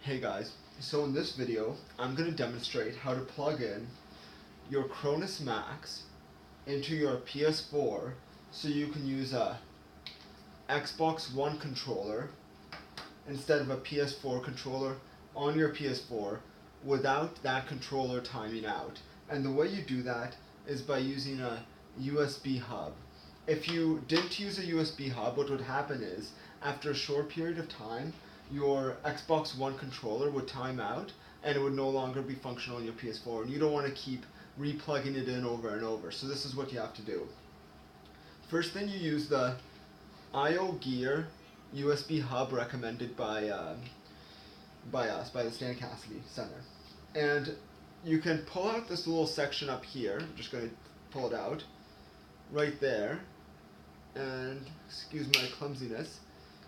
Hey guys, so in this video I'm going to demonstrate how to plug in your Cronus Max into your PS4 so you can use a Xbox One controller instead of a PS4 controller on your PS4 without that controller timing out. And the way you do that is by using a USB hub. If you didn't use a USB hub, what would happen is after a short period of time your Xbox One controller would time out and it would no longer be functional on your PS4, and you don't want to keep replugging it in over and over. So this is what you have to do. First thing, you use the IO Gear USB hub recommended by the Stan Cassidy Center. And you can pull out this little section up here. I'm just going to pull it out right there. And excuse my clumsiness.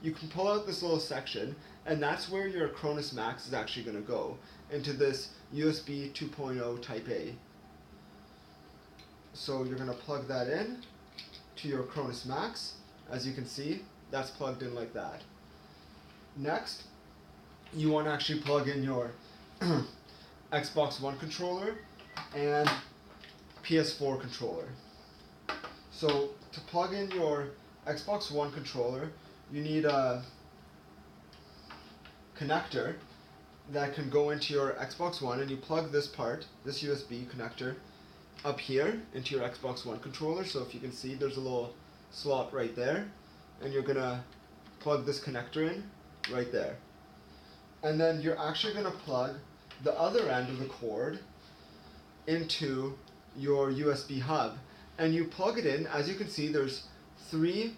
You can pull out this little section, and that's where your Cronus Max is actually going to go, into this USB 2.0 Type A. So you're going to plug that in to your Cronus Max. As you can see, that's plugged in like that. Next, you want to actually plug in your Xbox One controller and PS4 controller. So to plug in your Xbox One controller, you need a connector that can go into your Xbox One, and you plug this part, this USB connector, up here into your Xbox One controller. So if you can see, there's a little slot right there, and you're gonna plug this connector in right there. And then you're actually gonna plug the other end of the cord into your USB hub, and you plug it in. As you can see, there's 3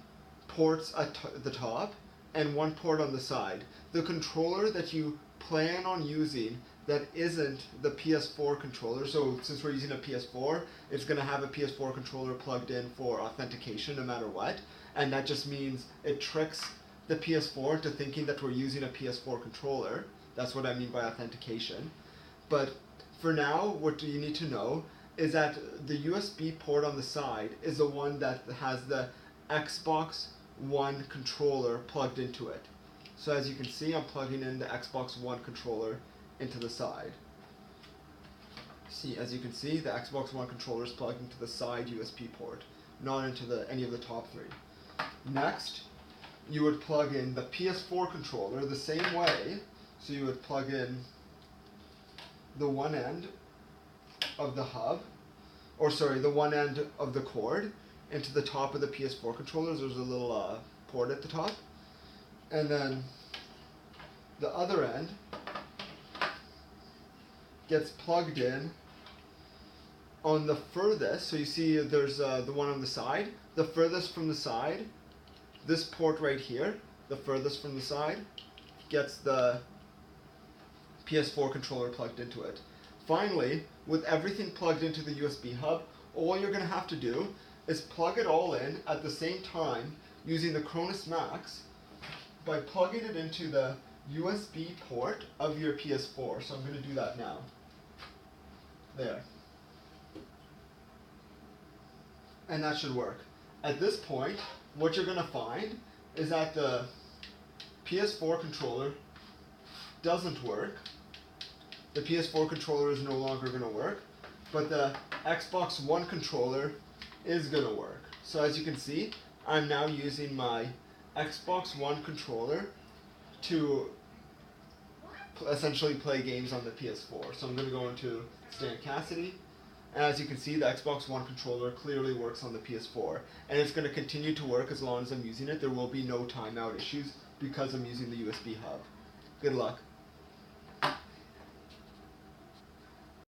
ports at the top and 1 port on the side. The controller that you plan on using that isn't the PS4 controller, so since we're using a PS4, it's going to have a PS4 controller plugged in for authentication no matter what, and that just means it tricks the PS4 to thinking that we're using a PS4 controller. That's what I mean by authentication. But for now, what you need to know is that the USB port on the side is the one that has the Xbox One controller plugged into it. So as you can see, I'm plugging in the Xbox One controller into the side. As you can see, the Xbox One controller is plugged into the side USB port, not into any of the top 3. Next, you would plug in the PS4 controller the same way. So you would plug in the one end of the hub, the one end of the cord into the top of the PS4 controllers. There's a little port at the top, and then the other end gets plugged in on the furthest. So you see there's the one on the side, the furthest from the side, this port right here, the furthest from the side, gets the PS4 controller plugged into it. Finally, with everything plugged into the USB hub, all you're going to have to do is plug it all in at the same time using the Cronus Max by plugging it into the USB port of your PS4. So I'm going to do that now. There. And that should work. At this point, what you're going to find is that the PS4 controller doesn't work. The PS4 controller is no longer going to work, but the Xbox One controller is going to work. So as you can see, I'm now using my Xbox One controller to essentially play games on the PS4. So I'm going to go into Stan Cassidy, and as you can see, the Xbox One controller clearly works on the PS4, and it's going to continue to work as long as I'm using it. There will be no timeout issues because I'm using the USB hub. Good luck.